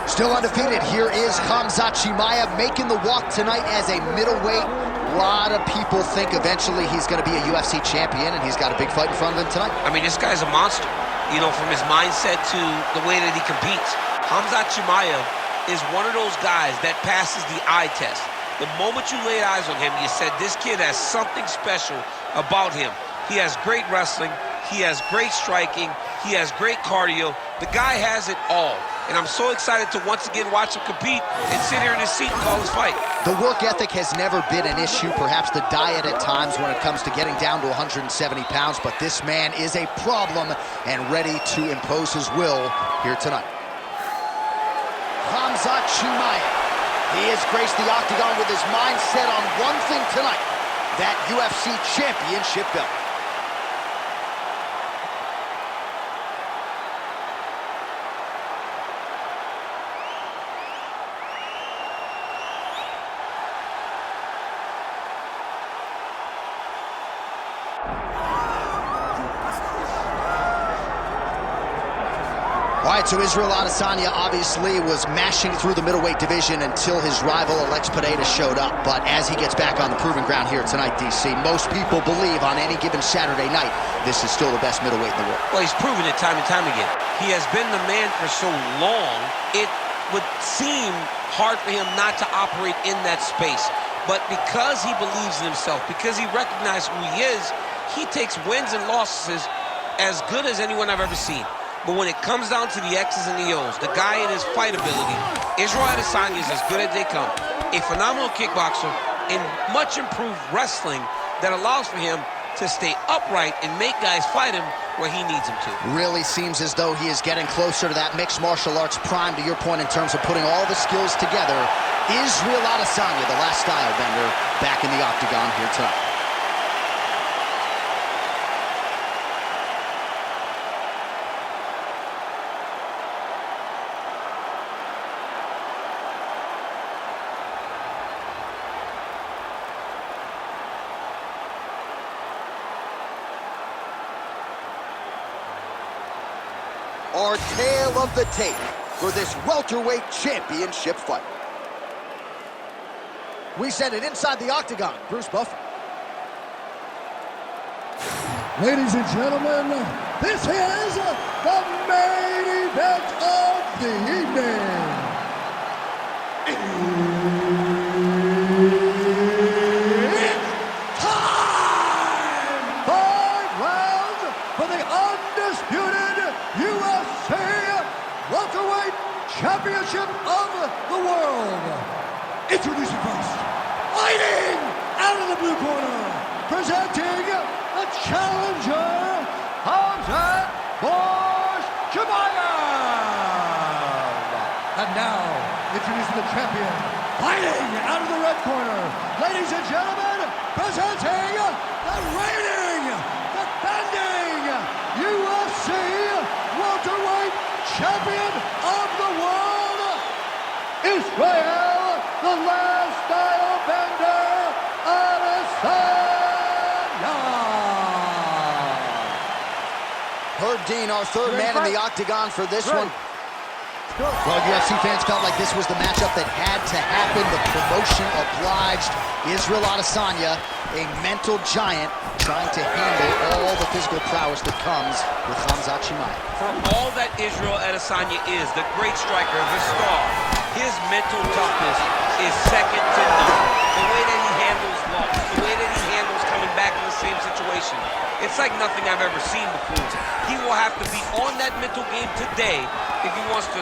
Still undefeated, here is Khamzat Chimaev making the walk tonight as a middleweight. A lot of people think eventually he's going to be a UFC champion, and he's got a big fight in front of him tonight. I mean, this guy's a monster, you know, from his mindset to the way that he competes. Khamzat Chimaev is one of those guys that passes the eye test. The moment you laid eyes on him, you said, this kid has something special about him. He has great wrestling, he has great striking, he has great cardio. The guy has it all. And I'm so excited to once again watch him compete and sit here in his seat and call his fight. The work ethic has never been an issue, perhaps the diet at times when it comes to getting down to 170 pounds, but this man is a problem and ready to impose his will here tonight. Khamzat Chimaev. He has graced the octagon with his mind set on one thing tonight, that UFC championship belt. All right, so Israel Adesanya obviously was mashing through the middleweight division until his rival Alex Pineda showed up. But as he gets back on the proving ground here tonight, DC, most people believe on any given Saturday night, this is still the best middleweight in the world. Well, he's proven it time and time again. He has been the man for so long, it would seem hard for him not to operate in that space. But because he believes in himself, because he recognizes who he is, he takes wins and losses as good as anyone I've ever seen. But when it comes down to the X's and the O's, the guy in his fight ability, Israel Adesanya is as good as they come. A phenomenal kickboxer and much improved wrestling that allows for him to stay upright and make guys fight him where he needs him to. Really seems as though he is getting closer to that mixed martial arts prime, to your point, in terms of putting all the skills together. Israel Adesanya, the last style bender, back in the octagon here tonight. Our tale of the tape for this welterweight championship fight. We send it inside the octagon. Bruce Buffer. Ladies and gentlemen, this is the main event of the evening. It's time! 5 rounds for the undisputed UFC welterweight championship of the world. Introducing first, fighting out of the blue corner, presenting the challenger, Khamzat Chimaev. And now, introducing the champion, fighting out of the red corner, ladies and gentlemen, presenting the reigning, defending UFC welterweight champion of the world, Israel, the last style bender, Adesanya. Herb Dean, our third man in the octagon for this one. Well, UFC fans felt like this was the matchup that had to happen. The promotion obliged. Israel Adesanya, a mental giant, trying to handle all the physical prowess that comes with Khamzat Chimaev. For all that Israel Adesanya is, the great striker, the star, his mental toughness is second to none. The way that he handles loss, the way that he handles coming back in the same situation, it's like nothing I've ever seen before. He will have to be on that mental game today if he wants to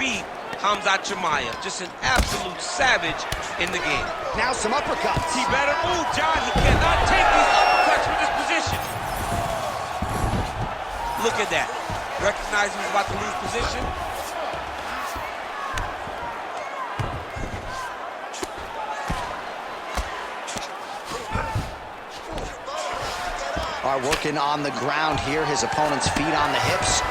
beat Khamzat Chimaev. Just an absolute savage in the game. Now some uppercuts. He better move, John. He cannot take these uppercuts from this position. Look at that. Recognize he was about to lose position. Are working on the ground here. His opponent's feet on the hips.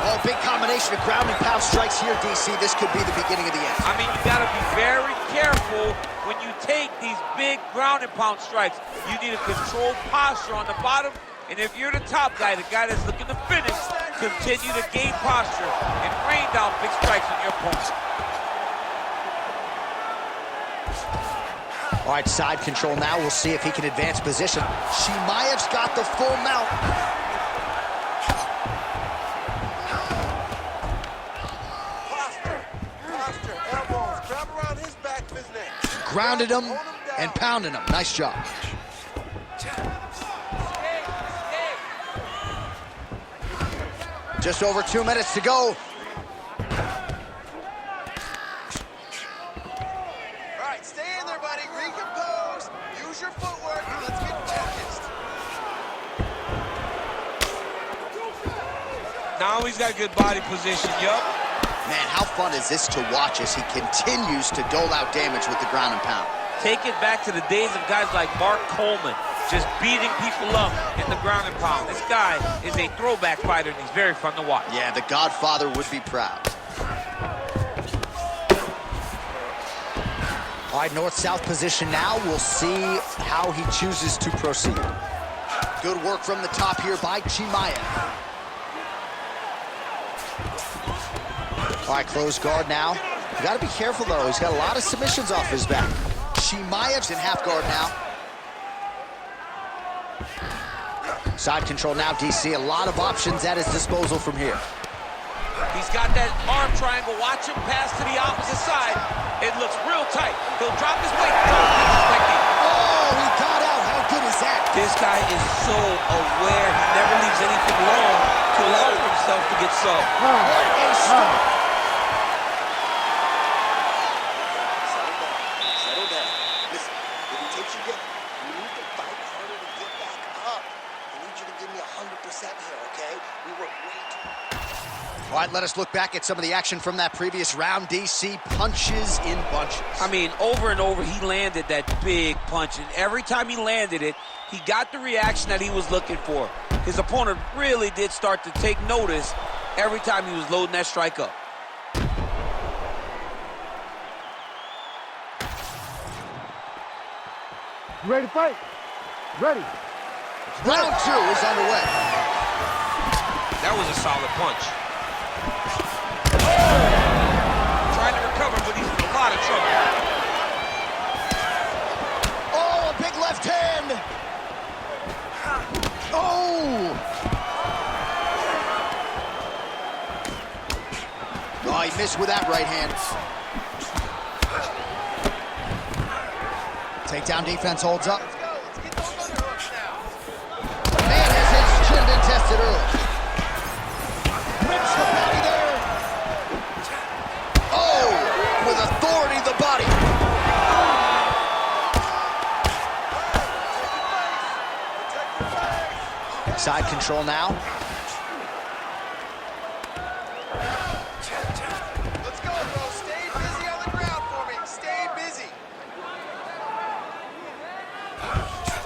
Oh, big combination of ground and pound strikes here, DC. This could be the beginning of the end. I mean, you gotta be very careful when you take these big ground and pound strikes. You need a controlled posture on the bottom, and if you're the top guy, the guy that's looking to finish, continue to gain posture and rain down big strikes on your opponent. All right, side control now. We'll see if he can advance position. Chimaev's got the full mount. Posture, elbows, grab around his back of his neck. Grounded him and pounding him. Nice job. Just over 2 minutes to go. All right, stay in there, buddy. Recompose. Use your footwork. Let's get focused. Now he's got good body position, yup. Man, how fun is this to watch as he continues to dole out damage with the ground and pound? Take it back to the days of guys like Mark Coleman, just beating people up in the ground and pound. This guy is a throwback fighter, and he's very fun to watch. Yeah, the Godfather would be proud. All right, north-south position now. We'll see how he chooses to proceed. Good work from the top here by Chimaev. All right, closed guard now. You got to be careful, though. He's got a lot of submissions off his back. Chimaev's in half guard now. Side control now, DC. A lot of options at his disposal from here. He's got that arm triangle. Watch him pass to the opposite side. It looks real tight. He'll drop his weight. Oh, he got out. How good is that? This guy is so aware. He never leaves anything long to allow for himself to get subbed. What a strike. Settle down. Listen, if he takes you down, you need to fight harder to get back up. I need you to give me 100% here, okay? We work way too. All right, let us look back at some of the action from that previous round. DC punches in bunches. I mean, over and over, he landed that big punch, and every time he landed it, he got the reaction that he was looking for. His opponent really did start to take notice every time he was loading that strike up. You ready to fight? Ready. Round 2 is underway. That was a solid punch. Trying to recover, but he's in a lot of trouble. Oh, a big left hand. Oh. Oh, he missed with that right hand. Takedown defense holds up. Let's go. Let's get those underhooks now. Man has his chin been tested early. Rips the body there. Oh, with authority the body. Side control now. Let's go, bro. Stay busy on the ground for me. Stay busy.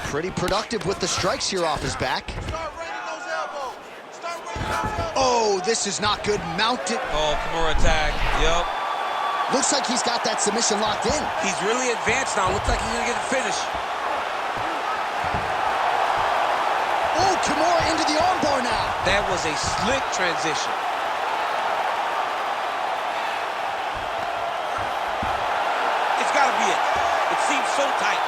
Pretty productive with the strikes here off his back. Start raining those elbows. Start raining those elbows. Oh, this is not good. Mounted. Oh, Kimura attack. Yup. Looks like he's got that submission locked in. He's really advanced now. Looks like he's going to get the finish. Oh, Kimura into the armbar now. That was a slick transition. It's got to be it. It seems so tight.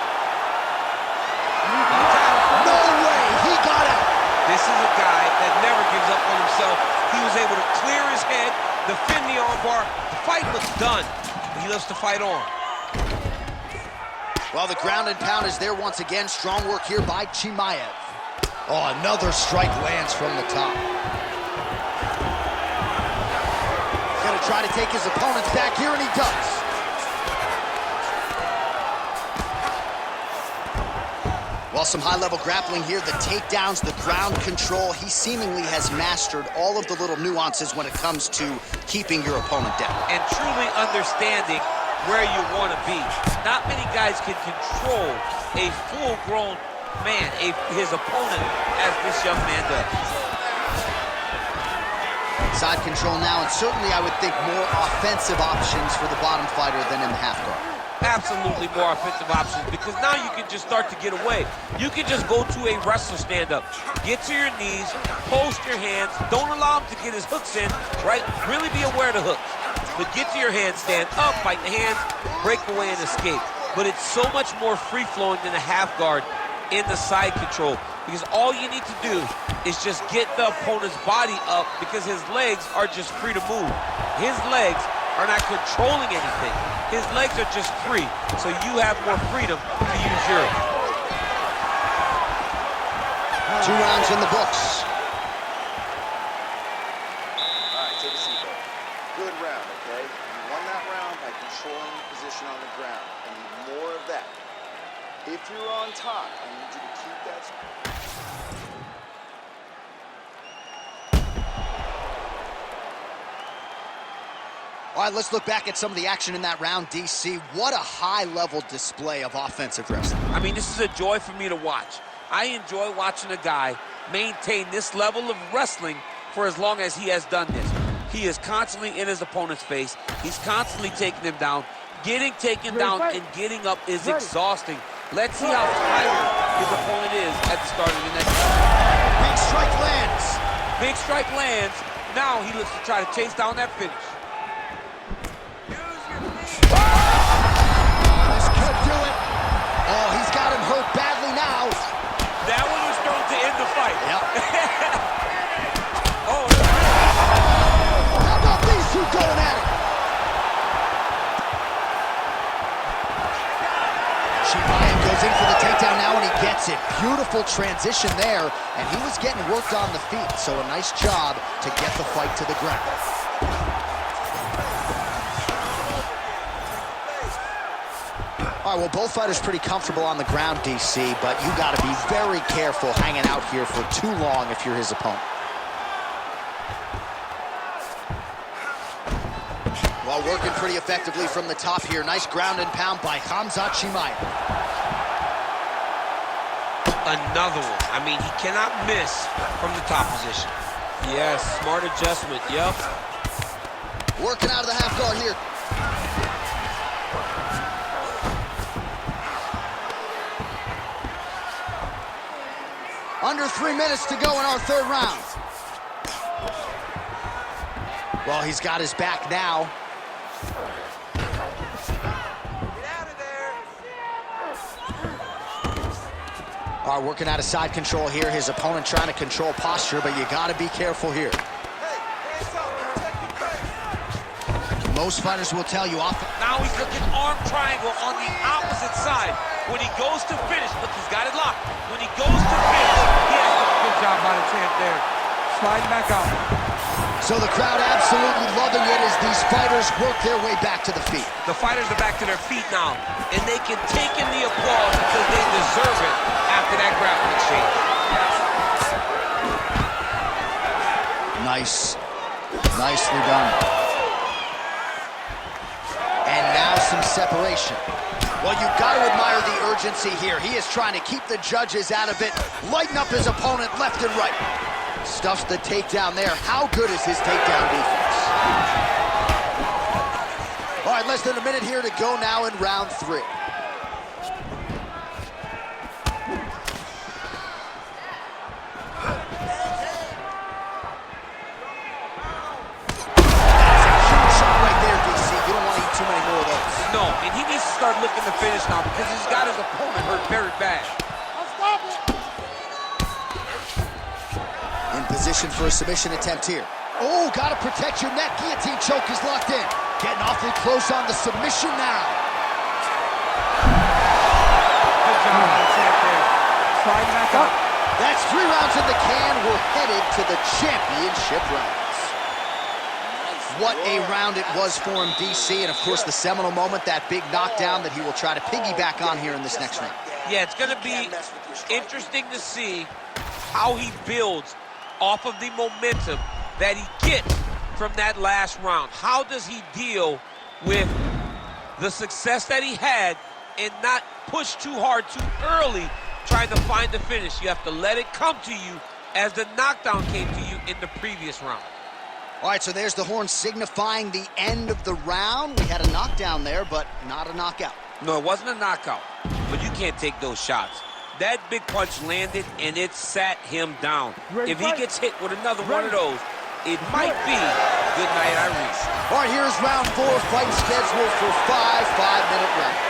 No way, he got out. This is a guy that never gives up on himself. He was able to clear his head, defend the armbar. The fight was done, but he loves to fight on. Well, the ground and pound is there once again. Strong work here by Chimaev. Oh, another strike lands from the top. Gonna try to take his opponents back here, and he does. Well, some high-level grappling here, the takedowns, the ground control. He seemingly has mastered all of the little nuances when it comes to keeping your opponent down. And truly understanding where you want to be. Not many guys can control a full-grown man, his opponent, as this young man does. Side control now, and certainly I would think more offensive options for the bottom fighter than in the half guard. Absolutely more offensive options, because now you can just start to get away. You can just go to a wrestler stand-up. Get to your knees, post your hands, don't allow him to get his hooks in, right? Really be aware of the hooks. But get to your hands, stand up, fight the hands, break away and escape. But it's so much more free-flowing than a half guard in the side control, because all you need to do is just get the opponent's body up, because his legs are just free to move. His legs are not controlling anything. His legs are just free, so you have more freedom to use yours. 2 rounds in the books. All right, take a seat, bro. Good round, okay? You won that round by controlling the position on the ground. I need more of that. If you're on top, I need you to keep that. All right, let's look back at some of the action in that round, DC. What a high-level display of offensive wrestling. I mean, this is a joy for me to watch. I enjoy watching a guy maintain this level of wrestling for as long as he has done this. He is constantly in his opponent's face. He's constantly taking him down. Getting taken down and getting up is exhausting. Let's see how tired his opponent is at the start of the next round. Big strike lands. Big strike lands. Now he looks to try to chase down that finish. This could do it. Oh, he's got him hurt badly now. That one was thrown to end the fight. Yep. Oh, how about these two going at it? Chimaev goes in for the takedown now, and he gets it. Beautiful transition there, and he was getting worked on the feet, so a nice job to get the fight to the ground. All right, well, both fighters pretty comfortable on the ground, DC, but you got to be very careful hanging out here for too long if you're his opponent. Well, working pretty effectively from the top here. Nice ground and pound by Khamzat Chimaev. another one. I mean, he cannot miss from the top position. Yes, smart adjustment, yep. Working out of the half guard here. Under 3 minutes to go in our third round. Well, he's got his back now. All right, working out of side control here. His opponent trying to control posture, but you got to be careful here. Most fighters will tell you often. Now he's looking arm triangle on the opposite side. When he goes to finish, look, he's got it locked. When he goes to finish, he has a good job by the champ there. Sliding back out. So the crowd absolutely loving it as these fighters work their way back to the feet. The fighters are back to their feet now, and they can take in the applause because they deserve it after that grappling exchange. Nice. Nicely done. And now some separation. Well, you've got to admire the urgency here. He is trying to keep the judges out of it, lighten up his opponent left and right. Stuffs the takedown there. How good is his takedown defense? All right, less than a minute here to go now in round 3. No, and he needs to start looking to finish now because he's got his opponent hurt very bad. In position for a submission attempt here. Oh, gotta protect your neck. Guillotine choke is locked in. Getting awfully close on the submission now. Good job on the champ there. Sliding back up. That's 3 rounds in the can. We're headed to the championship rounds. What a round it was for him, DC, and of course the seminal moment, that big knockdown that he will try to piggyback on here in this next round. Yeah, it's going to be interesting to see how he builds off of the momentum that he gets from that last round. How does he deal with the success that he had and not push too hard too early trying to find the finish? You have to let it come to you as the knockdown came to you in the previous round. All right, so there's the horn signifying the end of the round. We had a knockdown there, but not a knockout. No, it wasn't a knockout, but you can't take those shots. That big punch landed, and it sat him down. If he gets hit with another one of those, it might be good night, Irene. All right, here's round 4, fight scheduled for 5 5-minute rounds.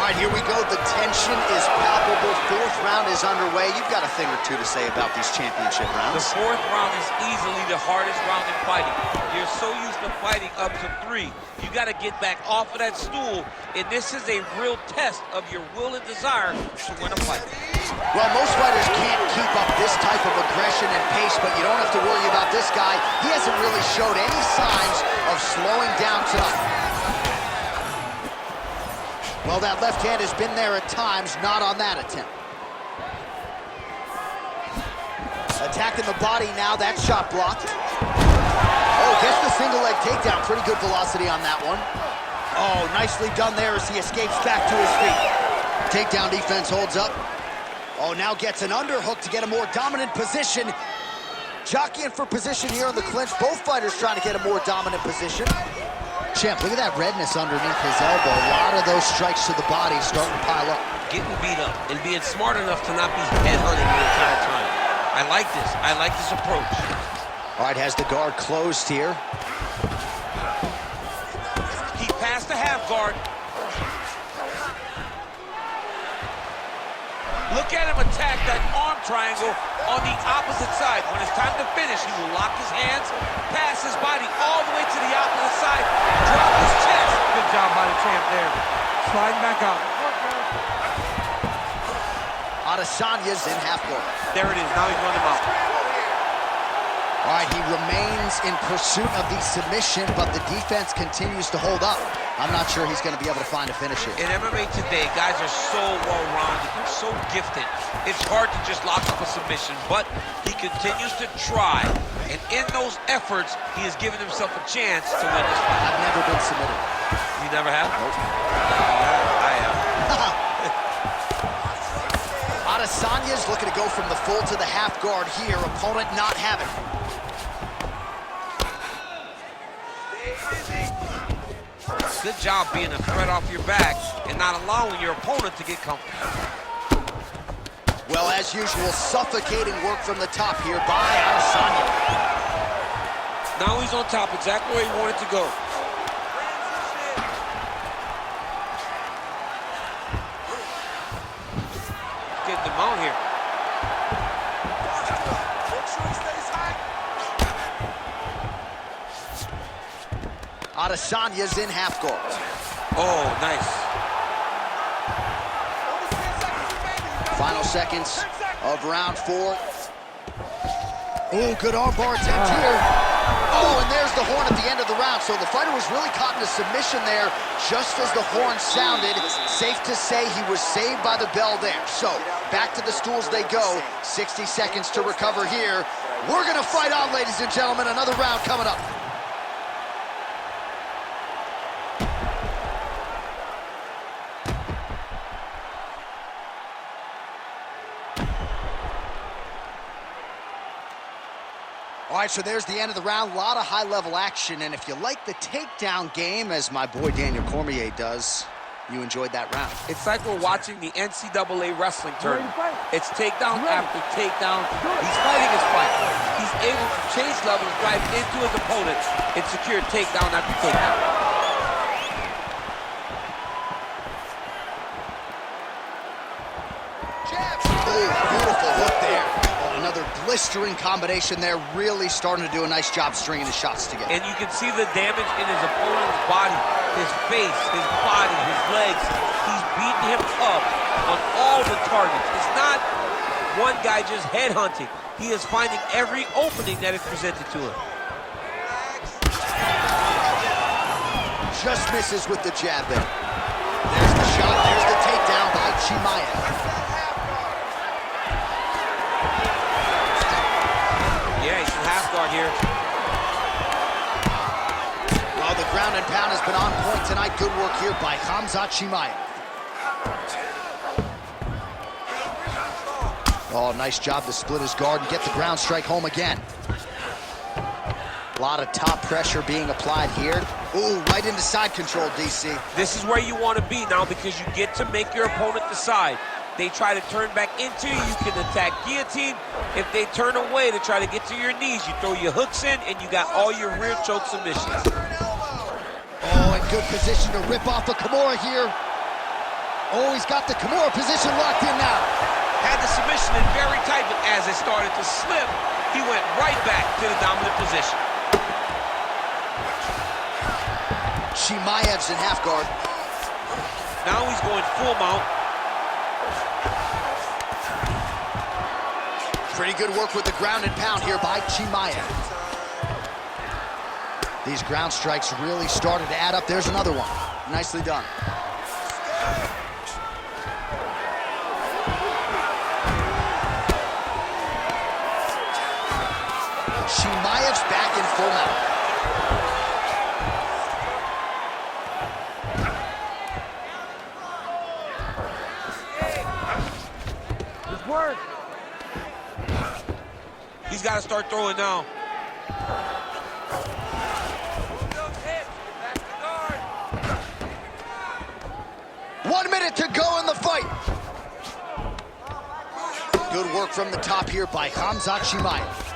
All right, here we go. The tension is palpable. 4th round is underway. You've got a thing or two to say about these championship rounds. The 4th round is easily the hardest round in fighting. You're so used to fighting up to 3. You got to get back off of that stool, and this is a real test of your will and desire to win a fight. Well, most fighters can't keep up this type of aggression and pace, but you don't have to worry about this guy. He hasn't really showed any signs of slowing down tonight. Well, that left hand has been there at times, not on that attempt. Attacking the body now, that shot blocked. Oh, gets the single leg takedown. Pretty good velocity on that one. Oh, nicely done there as he escapes back to his feet. Takedown defense holds up. Oh, now gets an underhook to get a more dominant position. Jockeying for position here on the clinch. Both fighters trying to get a more dominant position. Champ, look at that redness underneath his elbow. A lot of those strikes to the body starting to pile up. Getting beat up and being smart enough to not be headhunting the entire time. I like this. I like this approach. All right, has the guard closed here. He passed the half guard. Look at him attack that arm triangle on the opposite side. When it's time to finish, he will lock his hands, pass his body all the way to the opposite side, drop his chest. Good job by the champ there. Sliding back out. Adesanya's in half guard. There it is. Now he's running him out. All right, he remains in pursuit of the submission, but the defense continues to hold up. I'm not sure he's going to be able to find a finish here. In MMA today, guys are so well-rounded. They're so gifted. It's hard to just lock up a submission, but he continues to try. And in those efforts, he has given himself a chance to win this fight. I've never been submitted. You never have? Nope. I have. Adesanya's looking to go from the full to the half guard here. Opponent not having it. Good job being a threat off your back and not allowing your opponent to get comfortable. Well, as usual, suffocating work from the top here by Adesanya. Now he's on top, exactly where he wanted to go. Getting the mount here. Adesanya's in half guard. Oh, nice. Final seconds of round 4. Oh, good armbar attempt here. Oh, and there's the horn at the end of the round. So the fighter was really caught in a submission there just as the horn sounded. Safe to say he was saved by the bell there. So back to the stools they go. 60 seconds to recover here. We're going to fight on, ladies and gentlemen. Another round coming up. All right, so there's the end of the round. A lot of high-level action, and if you like the takedown game, as my boy Daniel Cormier does, you enjoyed that round. It's like we're watching the NCAA wrestling tournament. It's takedown after takedown. He's fighting his fight. He's able to change levels, drive into his opponent, and secure takedown after takedown. Oh, beautiful hook there. Another blistering combination there, really starting to do a nice job stringing the shots together. And you can see the damage in his opponent's body, his face, his body, his legs. He's beating him up on all the targets. It's not one guy just headhunting. He is finding every opening that is presented to him. Just misses with the jab there. There's the shot, there's the takedown by Chimaev. Yeah, he's in half guard here. Well, the ground and pound has been on point tonight. Good work here by Khamzat Chimaev. Oh, nice job to split his guard and get the ground strike home again. A lot of top pressure being applied here. Ooh, right into side control, DC. This is where you want to be now because you get to make your opponent decide. They try to turn back into you, you can attack guillotine. If they turn away to try to get to your knees, you throw your hooks in and you got all your rear choke submissions. Oh, in good position to rip off a Kimura here. Oh, he's got the Kimura position locked in now. Had the submission in very tight, but as it started to slip, he went right back to the dominant position. Chimaev's in half guard. Now he's going full mount. Pretty good work with the ground and pound here by Chimaev. These ground strikes really started to add up. There's another one. Nicely done. Chimaev's back in full mount. Good work. He's got to start throwing now. 1 minute to go in the fight. Good work from the top here by Khamzat Chimaev.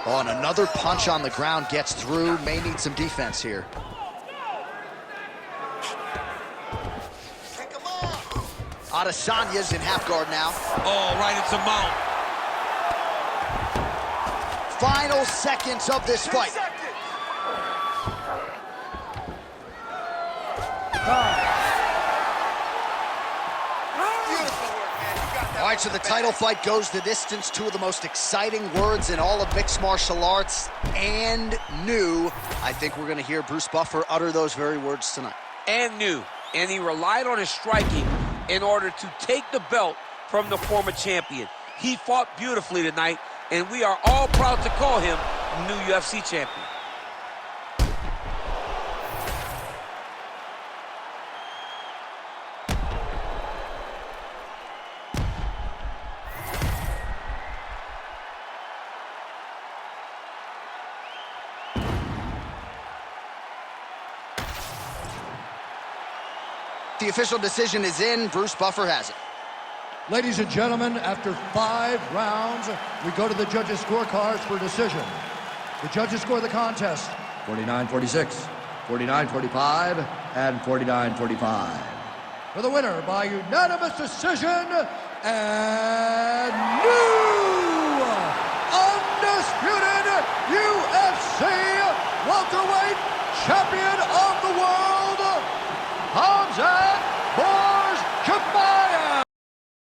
Oh, and another punch on the ground gets through. May need some defense here. Adesanya's in half guard now. Oh, right into mount. Final seconds of this fight. All right, so the title fight goes the distance. Two of the most exciting words in all of mixed martial arts, and new. I think we're going to hear Bruce Buffer utter those very words tonight. And new. And he relied on his striking in order to take the belt from the former champion. He fought beautifully tonight, and we are all proud to call him new UFC champion. The official decision is in. Bruce Buffer has it. Ladies and gentlemen, after 5 rounds, we go to the judges' scorecards for decision. The judges score the contest 49-46, 49-45, and 49-45. For the winner by unanimous decision, and new undisputed UFC welterweight champion of the world,